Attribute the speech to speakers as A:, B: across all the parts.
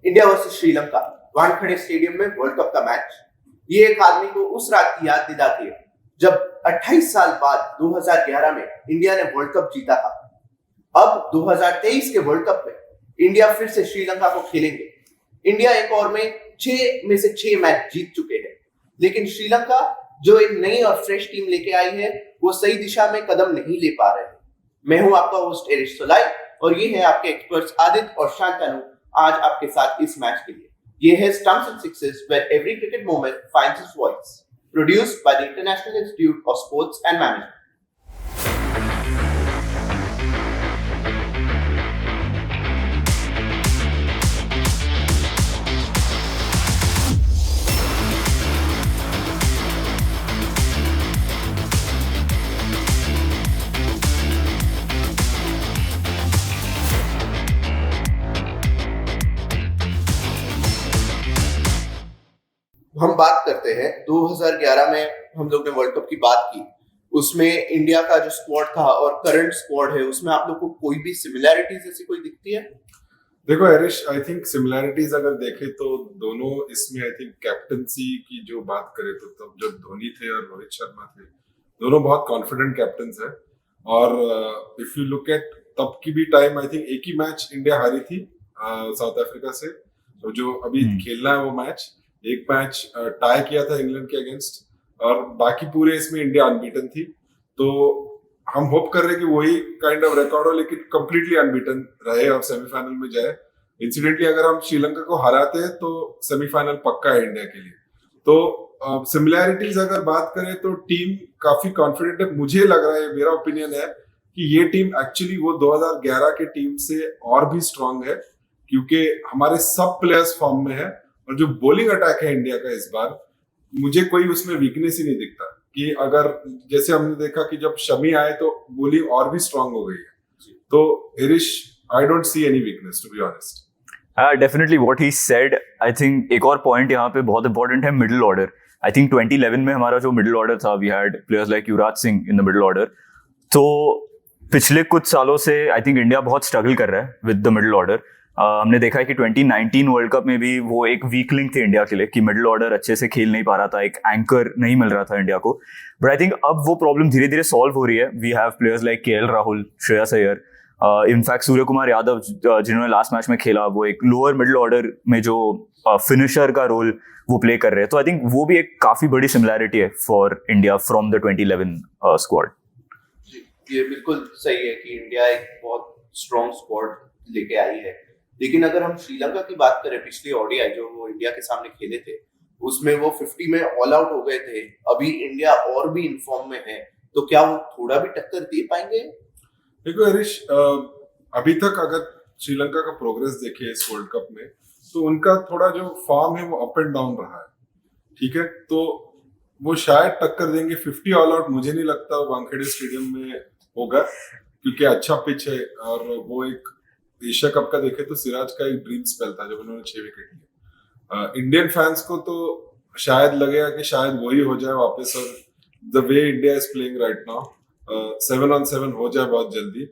A: India versus Sri Lanka, Wankhede stadium में world cup का match. ये एक आदमी को उस रात की याद दिलाती है जब 28 साल बाद 2011 में इंडिया ने वर्ल्ड कप जीता था। अब 2023 के वर्ल्ड कप में इंडिया फिर से श्रीलंका को खेलेंगे। इंडिया एक ओवर में 6 में से 6 मैच जीत चुके हैं, लेकिन श्रीलंका जो एक नई और फ्रेश टीम लेके आई है, वो सही दिशा में कदम नहीं ले पा रहे हैं। मैं हूं आपका होस्ट एरिश सोलाई और ये है आपके एक्सपर्ट्स आदित्य और शांतनु आज आपके साथ इस मैच के लिए। ये है Stumps and Sixes where every cricket moment finds its voice, produced by the International Institute of Sports and Management. हम बात करते हैं 2011 में हम लोग ने वर्ल्ड कप की बात की। उसमें इंडिया का जो स्क्वाड था और करंट स्क्वाड है, उसमें आप लोग को कोई भी सिमिलैरिटीज ऐसी कोई दिखती है?
B: देखो एरिश, आई थिंक सिमिलैरिटीज अगर देखें तो दोनों इसमें आई थिंक कैप्टनसी की जो बात करें तो तब जब धोनी थे और रोहित शर्मा थे, दोनों बहुत कॉन्फिडेंट कैप्टन्स हैं। और इफ यू लुक एट तब की भी टाइम, आई थिंक एक ही मैच इंडिया हारी थी साउथ अफ्रीका से, तो जो अभी खेलना है वो मैच, एक मैच टाई किया था इंग्लैंड के अगेंस्ट, और बाकी पूरे इसमें इंडिया अनबीटन थी। तो हम होप कर रहे हैं कि वही काइंड ऑफ रिकॉर्ड हो, लेकिन कंप्लीटली अनबीटन रहे और सेमीफाइनल में जाए। इंसिडेंटली अगर हम श्रीलंका को हराते हैं तो सेमीफाइनल पक्का है इंडिया के लिए। तो सिमिलैरिटीज अगर बात करें तो टीम काफी कॉन्फिडेंट है। मुझे लग रहा है, मेरा ओपिनियन है कि ये टीम एक्चुअली वो 2011 के टीम से और भी स्ट्रांग है, क्योंकि हमारे सब प्लेयर्स फॉर्म में है। और जो बॉलिंग अटैक है इंडिया का इस बार, मुझे कोई उसमें वीकनेस ही नहीं दिखता। कि अगर जैसे हमने देखा कि जब शमी आए तो बॉलिंग और भी स्ट्रांग हो गई है। तो Arish, I don't see any weakness to be honest.
C: Definitely what he said. I think एक और पॉइंट यहाँ पे बहुत इंपॉर्टेंट है, मिडिल ऑर्डर। आई थिंक 2011 में हमारा जो मिडिल ऑर्डर था, we had players like Yuvraj Singh in the middle order. तो पिछले कुछ सालों से आई थिंक इंडिया बहुत स्ट्रगल कर रहा है विद द मिडिल ऑर्डर। हमने देखा है कि 2019 वर्ल्ड कप में भी वो एक वीक लिंक थी इंडिया के लिए, कि मिडिल ऑर्डर अच्छे से खेल नहीं पा रहा था, एक एंकर नहीं मिल रहा था इंडिया को। बट आई थिंक अब वो प्रॉब्लम धीरे धीरे सॉल्व हो रही है। We have players like KL Rahul, Shreyas Iyer, in fact Surya Kumar Yadav जिन्होंने लास्ट मैच में खेला, वो एक लोअर मिडिल ऑर्डर में जो फिनिशर का रोल वो प्ले कर रहे हैं। तो आई थिंक वो भी एक काफी बड़ी सिमिलैरिटी है for India from the 2011 squad.
A: ये बिल्कुल सही है कि इंडिया एक बहुत स्ट्रॉन्ग स्क्वाड लेके आई है। लेकिन अगर हम श्रीलंका की बात करें, पिछली ओडीआई जो वो इंडिया के सामने खेले थे, उसमें वो 50 में ऑल आउट हो गए थे। अभी इंडिया और भी इनफॉर्म में है, तो क्या वो थोड़ा भी टक्कर दे पाएंगे?
B: देखो हरीश, अभी तक अगर श्रीलंका का प्रोग्रेस देखे इस वर्ल्ड कप में, तो उनका थोड़ा जो फॉर्म है वो अप एंड डाउन रहा है। ठीक है, तो वो शायद टक्कर देंगे। 50 ऑल आउट मुझे नहीं लगता वानखेड़े स्टेडियम में होगा, क्योंकि अच्छा पिच है। और वो एक एशिया कप का देखे तो सिराज का एक ड्रीम स्पेल था जब उन्होंने 6 विकेट लिए। इंडियन फैंस को तो शायद लगेगा कि शायद वही हो जाए वापस, और the way India is playing right now 7 on 7 हो जाए बहुत जल्दी।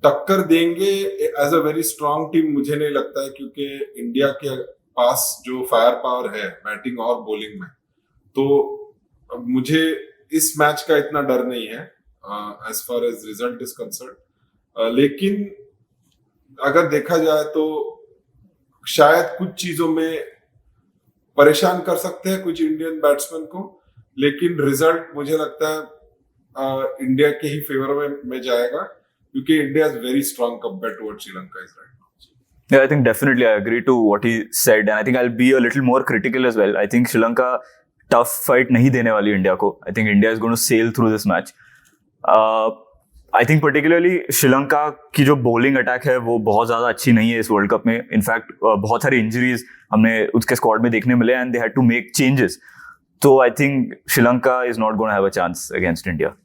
B: टक्कर देंगे as a very strong team मुझे नहीं लगता है, क्योंकि इंडिया के पास जो फायर पावर है बैटिंग और बॉलिंग में, तो मुझे इस मैच का इतना डर नहीं है as far as result is concern. लेकिन अगर देखा जाए तो शायद कुछ चीजों में परेशान कर सकते हैं कुछ इंडियन बैट्समैन को, लेकिन रिजल्ट मुझे लगता है इंडिया के ही फेवर में जाएगा, क्योंकि India is very strong compared towards Sri Lanka is right now.
C: Yeah, I think definitely I agree to what he said, and I think I'll be a little more critical as well. I think Sri Lanka tough fight नहीं देने वाली India को। I think India is going to sail through this match. I think particularly Sri Lanka की जो bowling attack है वो बहुत ज़्यादा अच्छी नहीं है इस वर्ल्ड कप में। इनफैक्ट बहुत सारी इंजरीज हमने उसके स्क्वाड में देखने मिले, and they had to make changes. तो I think Sri Lanka is not gonna have a chance against India.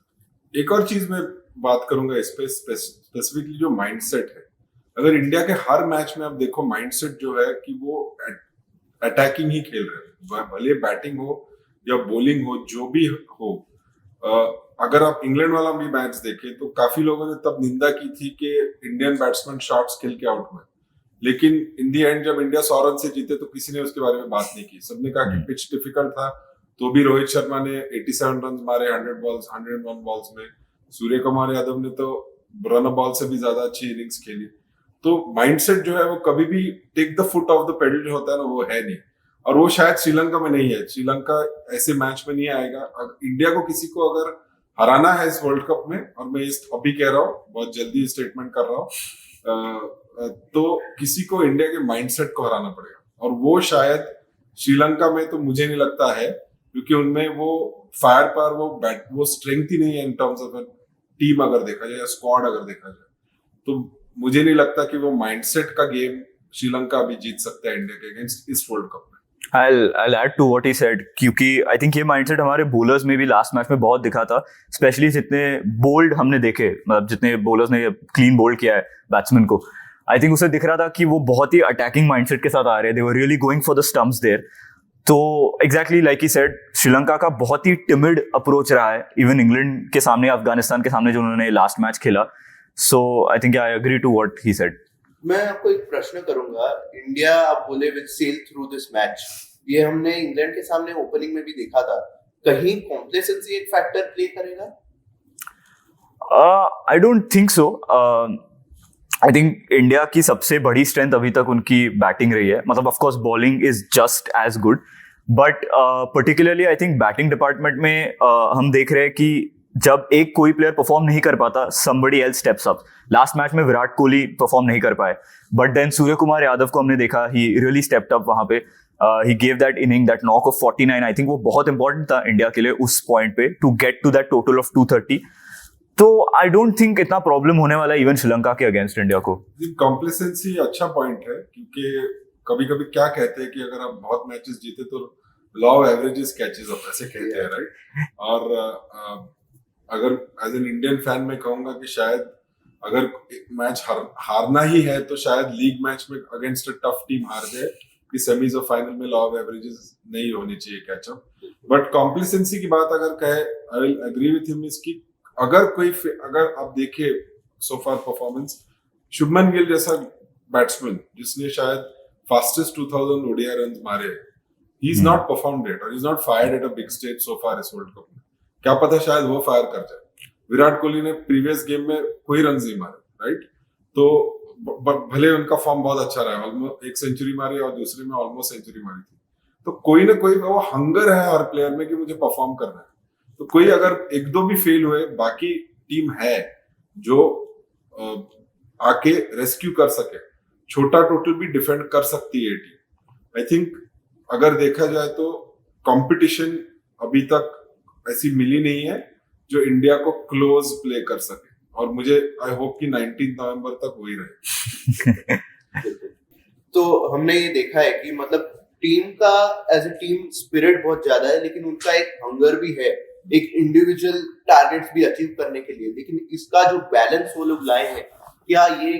B: एक और चीज मैं बात करूंगा इस पे, स्पेसिफिकली जो माइंडसेट है। अगर इंडिया के हर मैच में आप देखो, माइंडसेट जो है कि वो अटैकिंग ही खेल रहे हैं, भले बैटिंग हो या बॉलिंग हो, जो भी हो। अगर आप इंग्लैंड वाला भी मैच देखें तो काफी लोगों ने तब निंदा की थी कि इंडियन बैट्समैन शॉट्स खेल के आउट हुए। लेकिन इन दी एंड जब इंडिया 100 रन से जीते तो किसी ने उसके बारे में बात नहीं की। सबने कहा कि पिच डिफिकल्ट था, तो भी रोहित शर्मा ने 87 रन मारे 101 बॉल्स में। सूर्य कुमार यादव ने तो रन बॉल से भी ज्यादा अच्छी इनिंग्स खेली। तो माइंडसेट जो है वो कभी भी take the foot off the pedal जो होता है ना, वो है नहीं, और वो शायद श्रीलंका में नहीं है। श्रीलंका ऐसे मैच में नहीं आएगा। इंडिया को किसी को अगर हराना है इस वर्ल्ड कप में, और मैं इस अभी कह रहा हूँ, बहुत जल्दी स्टेटमेंट कर रहा हूँ, तो किसी को इंडिया के माइंडसेट को हराना पड़ेगा, और वो शायद श्रीलंका में तो मुझे नहीं लगता है, क्योंकि उनमें वो फायर पावर, वो स्ट्रेंथ ही नहीं है इन टर्म्स ऑफ टीम अगर देखा जाए या स्क्वाड अगर देखा जाए। तो मुझे नहीं लगता कि वो माइंडसेट का गेम श्रीलंका अभी जीत सकता है इंडिया के अगेंस्ट इस वर्ल्ड कप में।
C: I'll add to what he said, क्योंकि आई थिंक ये माइंडसेट हमारे बॉलर्स में भी लास्ट मैच में बहुत दिखा था, स्पेशली जितने बोल्ड हमने देखे, मतलब जितने बॉलर्स ने क्लीन बोल्ड किया है बैट्समैन को, आई थिंक उसे दिख रहा था कि वो बहुत ही अटैकिंग माइंडसेट के साथ आ रहे थे, वो really going for the stumps there. तो exactly like he said, Sri Lanka का बहुत ही टिमिड अप्रोच रहा है, इवन इंग्लैंड के सामने, अफगानिस्तान के सामने जो उन्होंने लास्ट मैच खेला। So I think I agree to what he said.
A: मैं आपको एक प्रश्न करूंगा। इंडिया, आप बोले will sail through this match, ये हमने इंग्लैंड के सामने ओपनिंग में भी देखा था, कहीं कॉम्प्लेसेंसी एक फैक्टर प्ले करेगा?
C: आई don't think so. I think India की सबसे बड़ी स्ट्रेंथ अभी तक उनकी बैटिंग रही है, मतलब of course bowling is just as good, but particularly I think batting department में हम देख रहे हैं कि जब एक कोई प्लेयर परफॉर्म नहीं कर पाता, somebody else steps up। Last match में विराट कोहली परफॉर्म नहीं कर पाए, बट देन सूर्य कुमार यादव को हमने देखा, ही रियली स्टेप्ड अप वहां पे, he gave that inning, that knock off 49। I think वो बहुत इंपॉर्टेंट था इंडिया के लिए उस पॉइंट पे, to get to that total of 230। तो आई डोंट थिंक इतना प्रॉब्लम होने वाला है इवन श्रीलंका के अगेंस्ट इंडिया को।
B: कॉम्प्लेसेंसी अच्छा पॉइंट है, क्योंकि कभी कभी क्या कहते हैं कि अगर आप बहुत मैचेस जीते तो law of averages catches up, ऐसे कहते हैं, राइट? और अगर एज एन इंडियन फैन मैं कहूंगा कि शायद अगर मैच हारना ही है तो शायद लीग मैच में अगेंस्ट अ टफ टीम हार जाए, कि सेमीज और फाइनल में लॉ ऑफ एवरेजेस नहीं होनी चाहिए कैचअप। बट कॉम्प्लेसेंसी की बात अगर कहे, I will agree with him इसकी। अगर आप देखे so far performance, Shubman Gill जैसा बैट्समैन जिसने शायद फास्टेस्ट 2000 ओडीआई रन मारे, he is not performed it, और he is not fired at a big stage so far इस वर्ल्ड कप में। क्या पता शायद वो फायर कर जाए। विराट कोहली ने प्रीवियस गेम में कोई रन नहीं मारे, राइट? तो भले उनका फॉर्म बहुत अच्छा रहा, ऑलमोस्ट एक सेंचुरी मारी और दूसरे में ऑलमोस्ट सेंचुरी मारी थी। तो कोई ना कोई वो हंगर है हर प्लेयर में कि मुझे परफॉर्म करना है। तो कोई अगर एक दो भी फेल हुए, बाकी टीम है जो आके रेस्क्यू कर सके, छोटा टोटल भी डिफेंड कर सकती है टीम। आई थिंक अगर देखा जाए तो कंपटीशन अभी तक ऐसी मिली नहीं है जो इंडिया को क्लोज प्ले कर सके, और मुझे आई होप कि 19 नवंबर तक वही रहे।
A: तो हमने ये देखा है कि मतलब टीम का एज ए टीम स्पिरिट बहुत ज्यादा है, लेकिन उनका एक हंगर भी है, एक इंडिविजुअल टारगेट्स भी अचीव करने के लिए। लेकिन इसका जो बैलेंस वो लोग लाए हैं, क्या ये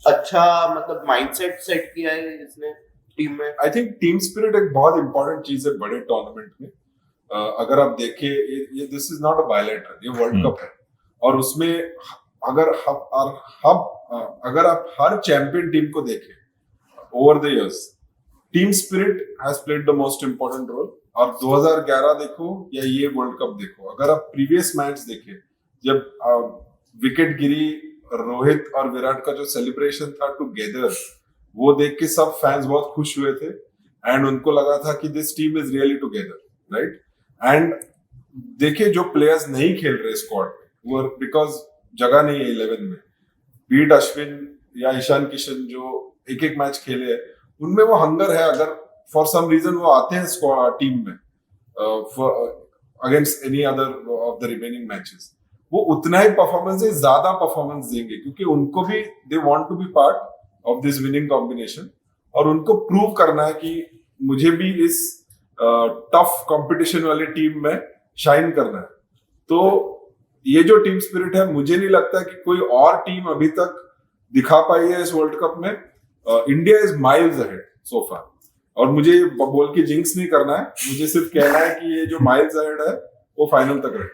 A: अच्छा मतलब माइंडसेट सेट किया है इसने टीम में?
B: आई थिंक टीम स्पिरिट एक बहुत इंपॉर्टेंट चीज है बड़े टूर्नामेंट में। अगर आप देखें, ये this is not a bilateral, ये वर्ल्ड कप है, और उसमें अगर आप हर चैंपियन टीम को देखें over the years, team spirit has played the most important role. और 2011 देखो या ये वर्ल्ड कप देखो, अगर आप प्रीवियस मैच देखें, जब विकेट गिरी, रोहित और विराट का जो सेलिब्रेशन था टुगेदर, वो देख के सब फैंस बहुत खुश हुए थे, एंड उनको लगा था कि this team is really together, right? And देखिए जो प्लेयर्स नहीं खेल रहे स्क्वाड में, वो बिकॉज जगह नहीं है 11 में, बीट अश्विन या ईशान किशन जो एक एक मैच खेले, उनमें वो हंगर है। अगर फॉर सम रीजन वो आते हैं स्क्वाड टीम में against any other of the remaining matches, वो उतना ही परफॉर्मेंस है, ज्यादा परफॉर्मेंस देंगे, क्योंकि उनको भी they want to be part of this winning combination, और उनको प्रूव करना है कि मुझे भी इस टफ कंपटीशन वाली टीम में शाइन करना है। तो ये जो टीम स्पिरिट है, मुझे नहीं लगता कि कोई और टीम अभी तक दिखा पाई है इस वर्ल्ड कप में। India is miles ahead so far, और मुझे बोल के जिंक्स नहीं करना है, मुझे सिर्फ कहना है कि ये जो माइल्स अहेड है वो फाइनल तक रहे।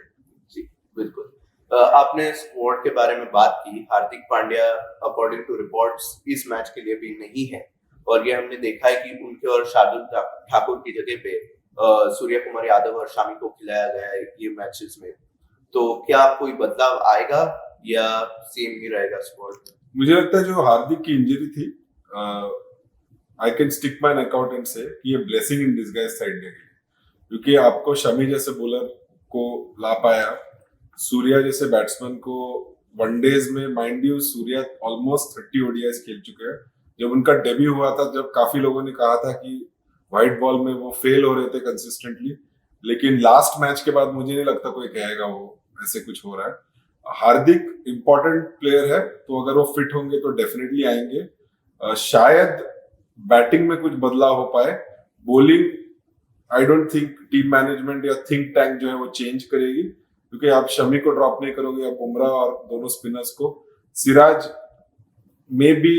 A: जी बिल्कुल। आपने स्क्वाड के बारे में बात की। Hardik Pandya according to reports इस मैच के लिए भी नहीं है, और ये हमने देखा है कि उनके और शार्दुल ठाकुर की जगह पे सूर्य कुमार यादव और शामी को खिलाया गया है ये मैचेस में। तो क्या कोई बदलाव आएगा या सेम ही रहेगा स्क्वाड?
B: मुझे लगता है जो हार्दिक की इंजरी थी, I can stick my neck out and से कि ये ब्लेसिंग इन डिसगाइज था इंडिया के लिए, क्योंकि आपको शमी जैसे बॉलर को ला पाया, सूर्या जैसे बैट्समैन को वनडेज में, mind you Surya almost 30 ODIs खेल चुके हैं। जब उनका डेब्यू हुआ था, जब काफी लोगों ने कहा था कि व्हाइट बॉल में वो फेल हो रहे थे कंसिस्टेंटली, लेकिन लास्ट मैच के बाद मुझे नहीं लगता कोई कहेगा वो ऐसे कुछ हो रहा है। हार्दिक इंपॉर्टेंट प्लेयर है, तो अगर वो फिट होंगे तो डेफिनेटली आएंगे। शायद बैटिंग में कुछ बदलाव हो पाए, bowling I don't think team management या थिंक टैंक जो है वो चेंज करेगी, क्योंकि आप शमी को ड्रॉप नहीं करोगे या बुमराह और दोनों स्पिनर्स को। सिराज में भी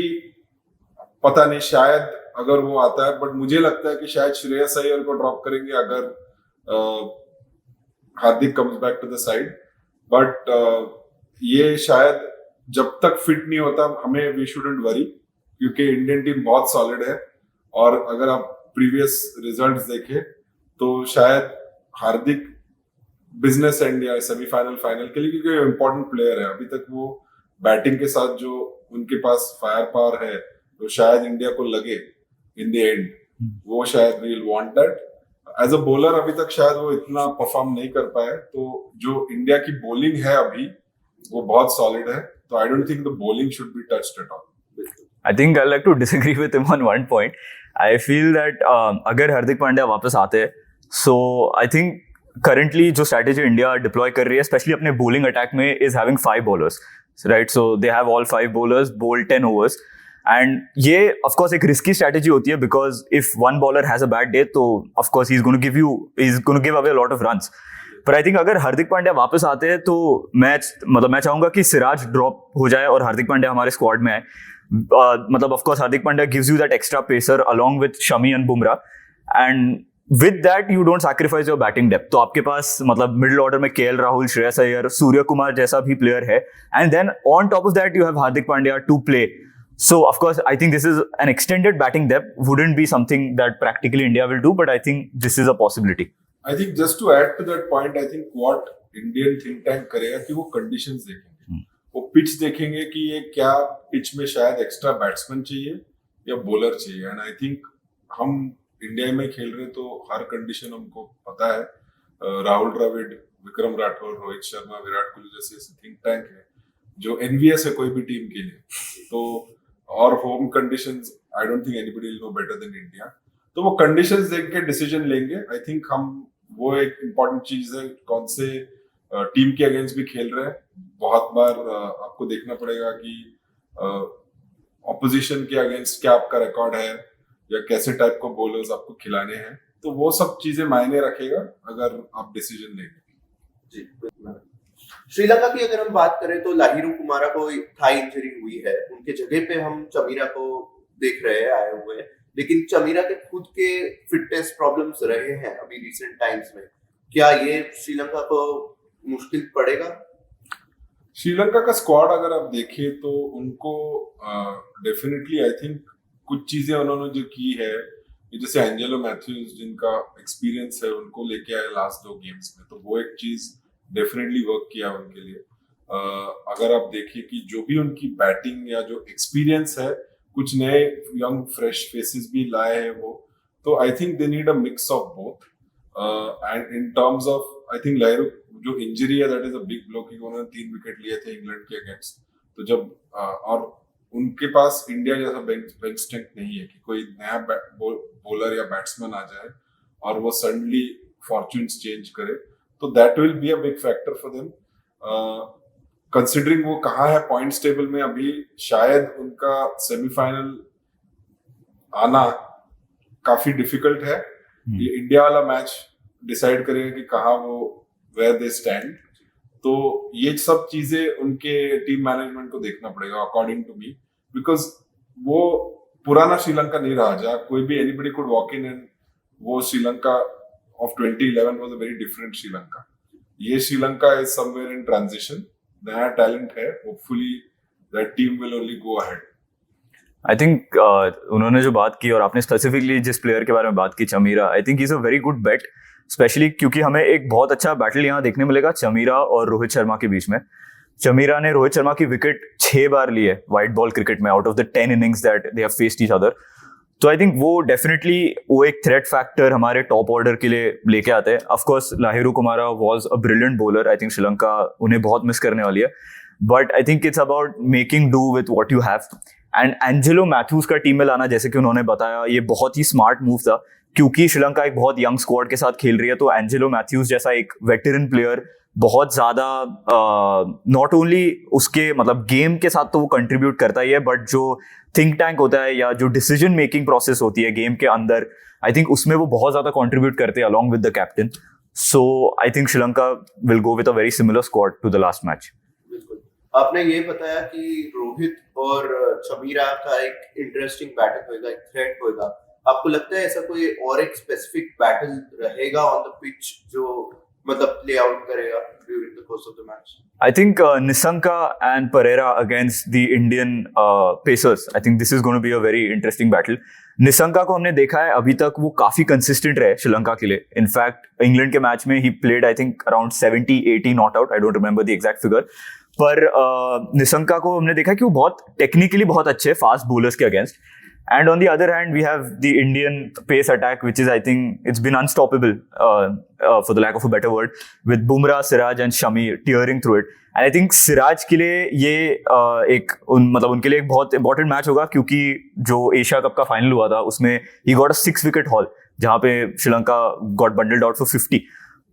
B: पता नहीं, शायद अगर वो आता है, बट मुझे लगता है कि शायद श्रेयस अय्यर को ड्रॉप करेंगे अगर Hardik comes back to the side. But ये शायद जब तक फिट नहीं होता हमें वी शुडंट वरी, क्योंकि इंडियन टीम बहुत सॉलिड है। और अगर आप प्रीवियस रिजल्ट्स देखें तो शायद हार्दिक बिजनेस एंड या सेमीफाइनल फाइनल के लिए, क्योंकि इंपॉर्टेंट प्लेयर है। अभी तक वो बैटिंग के साथ जो उनके पास फायर पावर है, तो शायद इंडिया को लगे इन द एंड वो शायद we'll want that. As a bowler अभी तक शायद वो इतना परफॉर्म नहीं कर पाए, तो जो इंडिया की बॉलिंग है अभी वो बहुत सॉलिड है, तो I don't think the bowling should be touched at all.
C: I think I'd like to disagree with him on one point. I feel that अगर हार्दिक पांड्या वापस आते हैं, so I think currently जो strategy इंडिया डिप्लॉय कर रही है, especially अपने bowling attack में, is having 5 bowlers, right? So they have all 5 bowlers bowl 10 overs, and ये of course एक risky strategy होती है, because if one bowler has a bad day, तो of course he's going to give away a lot of runs. पर I think अगर हार्दिक पांड्या वापस आते हैं तो मैं चाहूंगा कि सिराज ड्रॉप हो जाए और हार्दिक पांड्या हमारे स्क्वाड में आए। मतलब of course Hardik Pandya gives you that extra pacer along with Shami and Bumrah, and with that you don't sacrifice your batting depth. तो आपके पास मतलब मिडिल ऑर्डर में केएल राहुल, श्रेयस अय्यर, सूर्य कुमार जैसा भी प्लेयर है, and then on top of that you have Hardik Pandya to play. So of course I think this is an extended batting depth wouldn't be something that practically India will do, but I think this is a possibility.
B: I think just to add to that point, I think what Indian think tank करेगा कि वो conditions देखेंगे, वो pitch देखेंगे कि ये क्या pitch में शायद एक्स्ट्रा बैट्समैन चाहिए या बॉलर चाहिए। एंड आई थिंक हम इंडिया में खेल रहे तो हर कंडीशन हमको पता है। राहुल द्रविड़, विक्रम राठौर, रोहित शर्मा, विराट कोहली जैसे थिंक टैंक है जो एनवीएस है कोई भी टीम के लिए। तो और home conditions I don't think anybody will know better than India, तो वो कंडीशंस देख के डिसीजन लेंगे। आई थिंक हम वो एक इम्पॉर्टेंट चीज है, कौन से टीम के अगेंस्ट भी खेल रहे हैं। बहुत बार आपको देखना पड़ेगा कि ऑपोजिशन के अगेंस्ट क्या आपका रिकॉर्ड है या कैसे टाइप को बॉलर्स आपको खिलाने हैं, तो वो सब चीजें मायने रखेगा अगर आप डिसीजन लेंगे।
A: जी, श्रीलंका की अगर हम बात करें तो लाहिरू कुमारा को थाई इंजरी हुई है, उनके जगह पे हम चमीरा को देख रहे हैं आए हुए हैं, लेकिन चमीरा के खुद के फिटनेस प्रॉब्लम्स रहे हैं अभी रिसेंट टाइम्स में। क्या ये श्रीलंका को मुश्किल पड़ेगा?
B: श्रीलंका का स्क्वाड अगर आप देखें तो उनको डेफिनेटली आई थिंक कुछ चीजें उन्होंने जो की है, जैसे एंजेलो मैथ्यूज जिनका एक्सपीरियंस है उनको लेके आए लास्ट 2 गेम्स में, तो वो एक चीज डेफिनेटली वर्क किया उनके लिए। अगर आप देखिए कि जो भी उनकी बैटिंग या जो एक्सपीरियंस है, कुछ नए यंग फ्रेश फेसेस भी लाए हैं वो, तो I think they need a mix of both. And in terms of I think Lahiru जो इंजरी है that is a big blow, क्योंकि उन्होंने 3 विकेट लिए थे इंग्लैंड के अगेंस्ट। तो जब और उनके पास इंडिया जैसा बेंच स्ट्रेंथ नहीं है कि कोई नया बॉलर या बैट्समैन आ जाए और वो सडनली फॉर्च्यून्स चेंज करे, तो that will be a big factor for them. Considering वो कहाँ है पॉइंट्स टेबल में अभी, शायद उनका सेमीफाइनल आना काफी डिफिकल्ट है। ये इंडिया वाला मैच डिसाइड करेगा कि कहाँ वो वेयर दे स्टैंड, तो ये सब चीजें उनके टीम मैनेजमेंट को देखना पड़ेगा अकॉर्डिंग टू मी, बिकॉज वो पुराना श्रीलंका नहीं रहा जहाँ कोई भी anybody could walk in and वो Sri Lanka of 2011 was a very different Sri Lanka. ये Sri Lanka is somewhere in transition नया टैलेंट है, hopefully that team will only go ahead.
C: I think उन्होंने जो बात की और आपने स्पेसिफिकली जिस प्लेयर के बारे में बात की, Chameera, I think is a very good bet, especially क्योंकि हमें एक बहुत अच्छा बैटल यहाँ देखने मिलेगा चमीरा और रोहित शर्मा के बीच में। चमीरा ने रोहित शर्मा की विकेट 6 बार ली है वाइट बॉल क्रिकेट में out of the 10 innings that they have faced each other. तो आई थिंक वो डेफिनेटली वो एक थ्रेट फैक्टर हमारे टॉप ऑर्डर के लिए लेके आते हैं। Of course Lahiru Kumara was a brilliant bowler, I think Sri Lanka उन्हें बहुत मिस करने वाली है, but I think it's about making do with what you have. And Angelo Mathews का टीम में लाना, जैसे कि उन्होंने बताया, ये बहुत ही स्मार्ट मूव था, क्योंकि श्रीलंका एक बहुत यंग स्क्वाड के साथ खेल रही है। तो एंजेलो मैथ्यूज जैसा एक वेटरन प्लेयर बहुत ज्यादा नॉट ओनली उसके मतलब गेम के साथ तो वो कंट्रीब्यूट करता ही है, बट जो थिंक टैंक होता है या जो डिसीजन मेकिंग प्रोसेस होती है गेम के अंदर, आई थिंक उसमें वो बहुत ज्यादा कंट्रीब्यूट करते हैं along with the captain. So I think Sri Lanka will go with a very similar squad to the last match.
A: बिल्कुल, आपने ये बताया कि रोहित और चमीरा का एक इंटरेस्टिंग बैटल होगा, एक थ्रेट होगा। आपको लगता है ऐसा कोई और एक स्पेसिफिक बैटल रहेगा ऑन द पिच जो मतलब प्ले आउट करेगा during the course of the match?
C: I think Nissanka and Pereira against the Indian Pacers. I think this is going to be a very interesting battle. Nissanka को हमने देखा है अभी तक वो काफी कंसिस्टेंट रहे श्रीलंका के लिए। इनफैक्ट इंग्लैंड के मैच में he played I think around 70-80 not out, I don't remember the exact figure. पर निसंका को हमने देखा कि वो बहुत टेक्निकली बहुत अच्छे फास्ट बॉलर्स के against. And on the other hand, we have the Indian pace attack, which is, I think, it's been unstoppable, for the lack of a better word, with Bumrah, Siraj and Shami tearing through it. And I think Siraj के लिए ये मतलब उनके लिए एक बहुत important match होगा, क्योंकि जो एशिया कप का फाइनल हुआ था उसमें he got a 6-wicket haul, जहाँ पे Sri Lanka got bundled out for 50.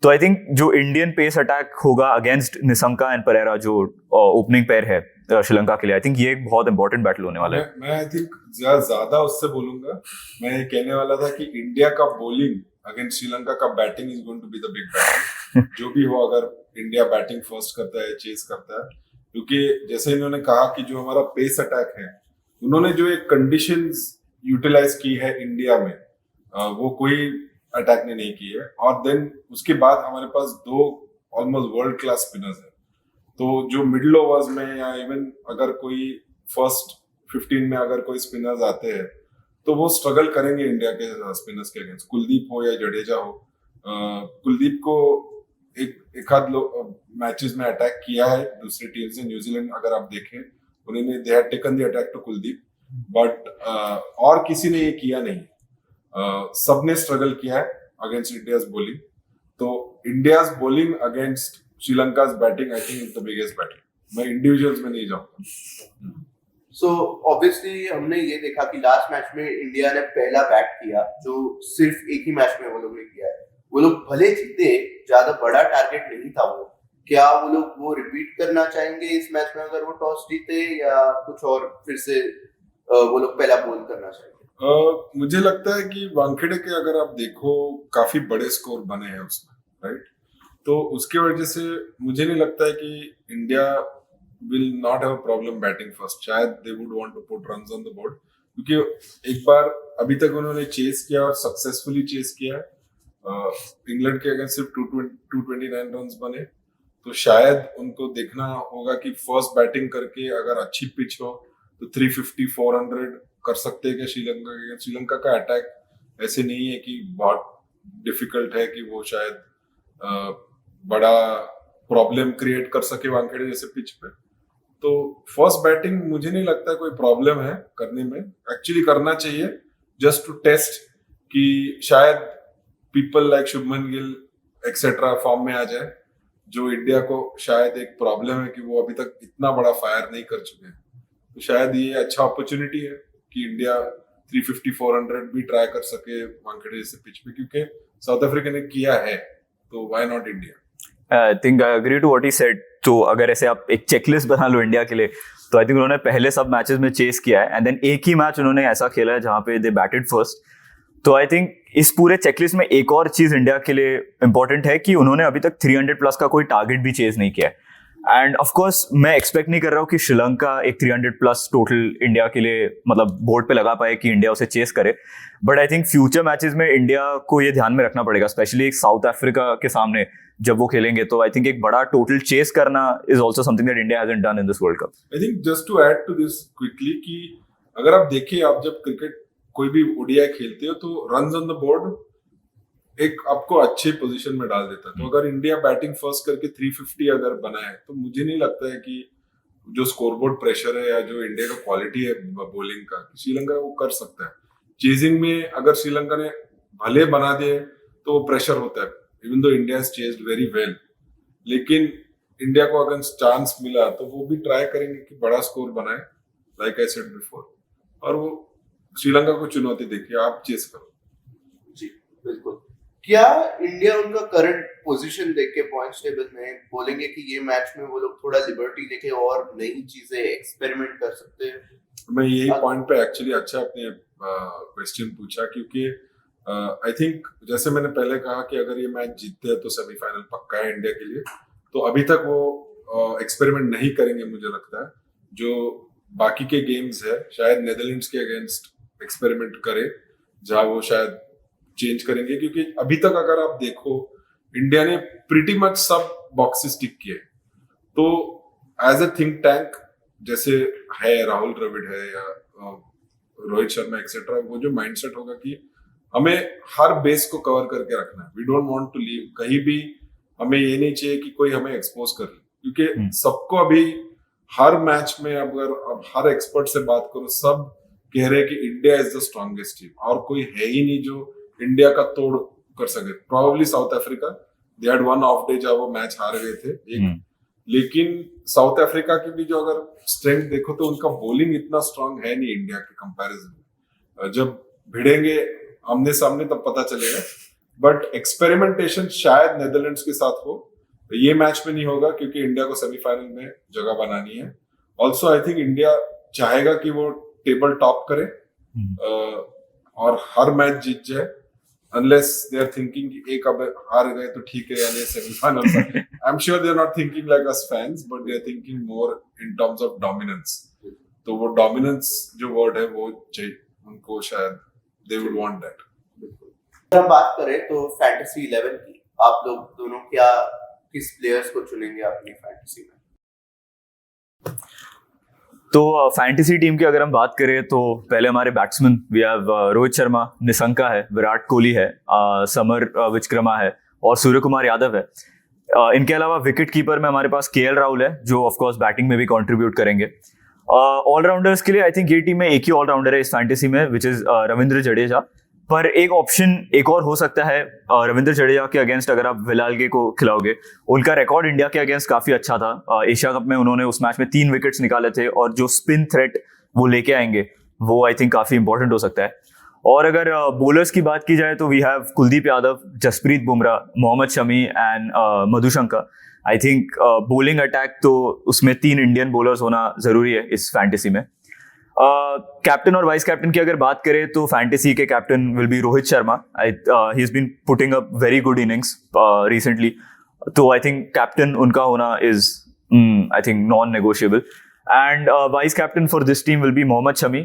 C: तो आई थिंक जो इंडियन पेस अटैक होगा अगेंस्ट निसंका एंड परेरा, जो ओपनिंग पेयर है श्रीलंका के लिए, आई थिंक ये एक बहुत इंपॉर्टेंट बैटल होने वाला है।
B: मैं आई थिंक ज्यादा उससे बोलूंगा, मैं ये कहने वाला था कि इंडिया का बॉलिंग अगेंस्ट श्रीलंका का batting is going to be the big battle. जो भी हो, अगर इंडिया बैटिंग फर्स्ट करता है, चेस करता है, क्योंकि जैसे इन्होंने कहा कि जो हमारा पेस अटैक है, उन्होंने जो एक कंडीशंस यूटिलाइज की है इंडिया में, वो कोई अटैक ने नहीं की है। और देन उसके बाद हमारे पास 2 ऑलमोस्ट वर्ल्ड क्लास स्पिनर्स हैं। तो जो मिडिल ओवर्स में या इवन अगर कोई फर्स्ट 15 में अगर कोई स्पिनर्स आते हैं तो वो स्ट्रगल करेंगे इंडिया के स्पिनर्स के अगेंस्ट, कुलदीप हो या जडेजा हो। कुलदीप को एक आध मैचेस में अटैक किया है दूसरी टीम से। न्यूजीलैंड अगर आप देखें, उन्होंने they had taken the attack to Kuldeep, but और किसी ने ये किया नहीं। सबने स्ट्रगल किया है अगेंस्ट इंडियाज बॉलिंग। तो India's bowling against Sri Lanka's batting I think is the biggest battle. मैं इंडिविजुअल्स में नहीं जाऊंगा।
A: सो ऑब्वियसली हमने ये देखा कि लास्ट मैच में इंडिया ने पहला बैट किया, जो सिर्फ एक ही मैच में वो लोग ने किया है। वो लोग भले जीते, ज्यादा बड़ा टारगेट नहीं था वो। क्या वो लोग वो रिपीट करना चाहेंगे इस मैच में अगर वो टॉस जीते, या कुछ और फिर से वो लोग पहला बॉल करना चाहेंगे?
B: मुझे लगता है कि वानखेड़े के अगर आप देखो काफी बड़े स्कोर बने हैं उसमें, राइट? तो उसके वजह से मुझे नहीं लगता है कि India will not have a problem batting first. शायद they would want to put runs on the board, क्योंकि एक बार अभी तक उन्होंने चेस किया और सक्सेसफुली चेस किया है। इंग्लैंड के अगेंस्ट सिर्फ 229 रन्स बने। तो शायद उनको देखना होगा कि फर्स्ट बैटिंग करके अगर अच्छी पिच हो तो 350-400 कर सकते हैं क्या श्रीलंका के। श्रीलंका का अटैक ऐसे नहीं है कि बहुत डिफिकल्ट है कि वो शायद बड़ा प्रॉब्लम क्रिएट कर सके वानखेड़े जैसे पिच पे। तो फर्स्ट बैटिंग मुझे नहीं लगता कोई प्रॉब्लम है करने में। एक्चुअली करना चाहिए जस्ट टू टेस्ट कि शायद people like Shubman Gill etcetera form में आ जाए, जो इंडिया को शायद एक प्रॉब्लम है कि वो अभी तक इतना बड़ा फायर नहीं कर चुके हैं। तो शायद ये अच्छा अपॉर्चुनिटी है कि इंडिया 350-400 भी ट्राई कर सके वानखेड़े जैसे पिच पे, क्योंकि साउथ अफ्रीका ने किया है, तो why not India.
C: I think I agree to what he said. तो अगर ऐसे आप एक चेकलिस्ट बना लो इंडिया के लिए, तो आई थिंक उन्होंने पहले सब मैचेस में चेस किया है, एंड देन एक ही मैच उन्होंने ऐसा खेला है जहां पे दे बैटेड फर्स्ट। तो आई थिंक इस पूरे चेकलिस्ट में एक और चीज इंडिया के लिए इंपॉर्टेंट है कि उन्होंने अभी तक 300 प्लस का कोई टारगेट भी चेस नहीं किया है। एंड ऑफ कोर्स मैं एक्सपेक्ट नहीं कर रहा हूँ कि श्रीलंका एक 300 प्लस टोटल इंडिया के लिए मतलब बोर्ड पे लगा पाए कि इंडिया उसे चेस करे। But I think future matches में इंडिया को ये ध्यान में रखना पड़ेगा, स्पेशली एक साउथ अफ्रीका के सामने जब वो खेलेंगे, तो आई थिंक एक बड़ा टोटल चेस करना is also something that India hasn't done in this world cup.
B: I think just to add to this quickly कि अगर आप देखिए, आप जब क्रिकेट कोई भी ओडीआई खेलते हो तो रन्स ऑन द बोर्ड एक आपको अच्छे पोजीशन में डाल देता है. तो अगर इंडिया बैटिंग फर्स्ट करके 350 अगर बनाए तो मुझे नहीं लगता है कि जो स्कोरबोर्ड प्रेशर है या जो इंडिया का क्वालिटी है बॉलिंग का, श्रीलंका वो कर सकता है. चेजिंग में अगर श्रीलंका ने भले बना दिए तो वो प्रेशर होता है, even though India has chased very well. लेकिन इंडिया को अगर चांस मिला तो वो भी ट्राई करेंगे कि बड़ा स्कोर बनाए, लाइक आई सेड बिफोर. और वो श्रीलंका को चुनौती देखिए, आप चेस करो.
A: जी बिल्कुल. क्या इंडिया उनका करंट पोजीशन देख के पॉइंट्स टेबल में बोलेंगे कि ये मैच में वो लोग थोड़ा लिबर्टी लेके और नई चीजें एक्सपेरिमेंट कर सकते हैं?
B: मैं यही पॉइंट पे एक्चुअली अच्छा आपने क्वेश्चन पूछा, क्योंकि आई थिंक जैसे मैंने पहले कहा कि अगर ये मैच जीतते हैं तो सेमीफाइनल पक्का है इंडिया के लिए. तो अभी तक वो एक्सपेरिमेंट नहीं करेंगे मुझे लगता है. जो बाकी के गेम्स है शायद नेदरलैंड्स के अगेंस्ट एक्सपेरिमेंट करे, जहां वो शायद चेंज करेंगे. क्योंकि अभी तक अगर आप देखो इंडिया ने प्रीटी मच सब बॉक्सेस टिक किए. तो एज अ थिंक टैंक जैसे है राहुल द्रविड़ है या रोहित शर्मा एक्सेट्रा, वो जो माइंडसेट होगा कि हमें हर बेस को कवर करके रखना है, we don't want to leave कहीं भी. हमें ये नहीं चाहिए कि कोई हमें एक्सपोज कर ले, क्योंकि सबको अभी हर मैच में अगर अब हर एक्सपर्ट से बात करो, सब कह रहे हैं कि India is the strongest team और कोई है ही नहीं जो इंडिया का तोड़ कर सके. Probably south Africa, they had one of day जब वो मैच हार गए थे एक. लेकिन साउथ अफ्रीका की भी जो अगर स्ट्रेंथ देखो तो उनका बॉलिंग इतना स्ट्रांग है नहीं इंडिया के कंपैरिजन में. जब भिड़ेंगे आमने सामने तब पता चलेगा. बट एक्सपेरिमेंटेशन शायद नेदरलैंड्स के साथ हो, ये मैच में नहीं होगा क्योंकि इंडिया को सेमीफाइनल में जगह बनानी है. ऑल्सो आई थिंक इंडिया चाहेगा कि वो टेबल टॉप करे और हर मैच जीत जाए, unless they are thinking कि एक अब हार गए तो ठीक है या नहीं semifinal. I'm sure they are not thinking like us fans, but they are thinking more in terms of dominance. तो वो dominance जो word है वो चाहिए उनको, शायद they would want that.
A: हम बात करें तो फैंटेसी 11 की, आप लोग दोनों क्या किस प्लेयर्स को चुनेंगे अपनी फैंटेसी में?
C: तो फैंटेसी टीम की अगर हम बात करें तो पहले हमारे batsman we have Rohit Sharma, Nissanka है, विराट कोहली है, समर विक्रमा है और सूर्य कुमार यादव है. इनके अलावा विकेट कीपर में हमारे पास केएल राहुल है जो ऑफ कोर्स बैटिंग में भी कंट्रीब्यूट करेंगे. ऑलराउंडर्स के लिए आई थिंक ये टीम में एक ही ऑलराउंडर है इस फैंटेसी में, विच इज रविंद्र जडेजा. पर एक ऑप्शन एक और हो सकता है रविंद्र जडेजा के अगेंस्ट अगर आप विलालगे को खिलाओगे. उनका रिकॉर्ड इंडिया के अगेंस्ट काफी अच्छा था. एशिया कप में उन्होंने उस मैच में 3 विकेट्स निकाले थे और जो स्पिन थ्रेट वो लेके आएंगे वो आई थिंक काफी इंपॉर्टेंट हो सकता है. और अगर बॉलर्स की बात की जाए तो we have Kuldeep Yadav, Jasprit Bumrah, Mohammed Shami and Madushanka. I think bowling attack तो उसमें 3 इंडियन बॉलर्स होना जरूरी है इस फैंटेसी में. कैप्टन और वाइस कैप्टन की अगर बात करें तो फैंटेसी के captain will be Rohit Sharma. He has been putting up very good innings recently, तो आई थिंक कैप्टन उनका होना is I think non negotiable. And vice captain for this team will be Mohammed Shami.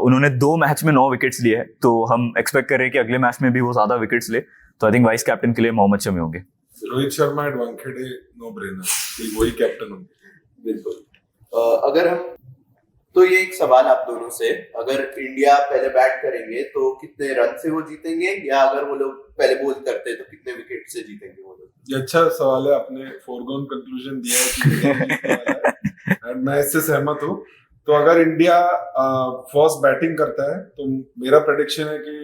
C: उन्होंने 2 मैच में 9 विकेट्स लिए हैं, तो हम एक्सपेक्ट कर रहे हैं कि अगले मैच में भी वो ज्यादा विकेट्स ले. तो आई थिंक वाइस कैप्टन के लिए मोहम्मद शमी होंगे.
B: Rohit Sharma and Wankhede no brainer, वही कैप्टन होंगे.
A: बिल्कुल. अगर हम तो ये एक सवाल आप दोनों से, अगर इंडिया पहले बैट करेंगे तो कितने रन से वो जीतेंगे, या अगर वो लोग पहले बॉल करते हैं तो कितने विकेट से जीतेंगे वो लोग?
B: ये अच्छा सवाल है, आपने फोरगोन कंक्लूजन दिया है कि मैं इससे सहमत हूँ. तो अगर इंडिया फर्स्ट बैटिंग करता है तो मेरा प्रेडिक्शन है कि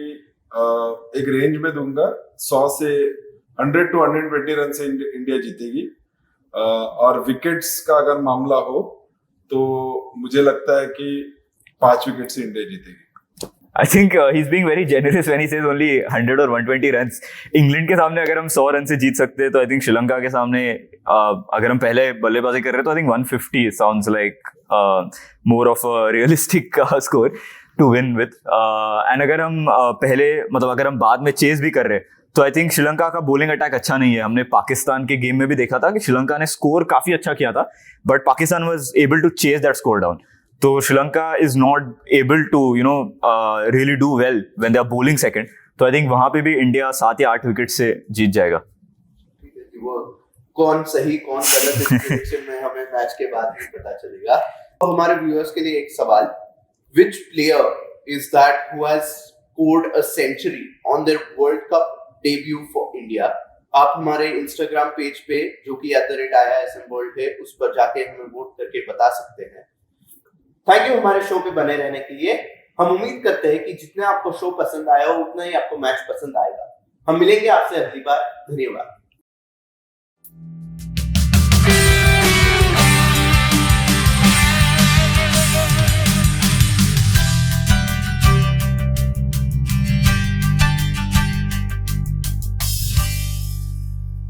B: एक रेंज में दूंगा 100 से 100 to 120 रन से इंडिया जीतेगी. और विकेट्स का अगर मामला हो तो मुझे लगता है कि 5 विकेट से इंडिया जीतेगी.
C: I think he's being very generous when he says only 100 or 120 runs. England के सामने अगर हम 100 रन से जीत सकते हैं तो आई थिंक श्रीलंका के सामने अगर हम पहले बल्लेबाजी कर रहे हैं तो I think 150 sounds like more of a realistic score to win with. And अगर हम पहले मतलब अगर हम बाद में चेस भी कर रहे हैं तो आई थिंक श्रीलंका का बॉलिंग अटैक अच्छा नहीं है. हमने पाकिस्तान के गेम में भी देखा था कि श्रीलंका ने स्कोर काफी अच्छा किया था, but Pakistan was able to chase that score down. तो Sri Lanka is not able to really do well when they are bowling second. तो आई थिंक वहां पे भी इंडिया 7 या 8 विकेट से जीत जाएगा.
A: कि वो कौन सही कौन गलत इस प्रेडिक्शन में हमें मैच के बाद ही पता चलेगा। तो हमारे व्यूअर्स के लिए एक सवाल, which player is that who has scored a century on their World Cup debut for India? आप हमारे इंस्टाग्राम पेज पे जो कि @IISmWorld है उस पर जाके हमें वोट करके बता सकते हैं। थैंक यू हमारे शो पे बने रहने के लिए। हम उम्मीद करते हैं कि जितना आपको शो पसंद आया हो उतना ही आपको मैच पसंद आएगा। हम मिलेंगे आपसे अगली बार। धन्यवाद।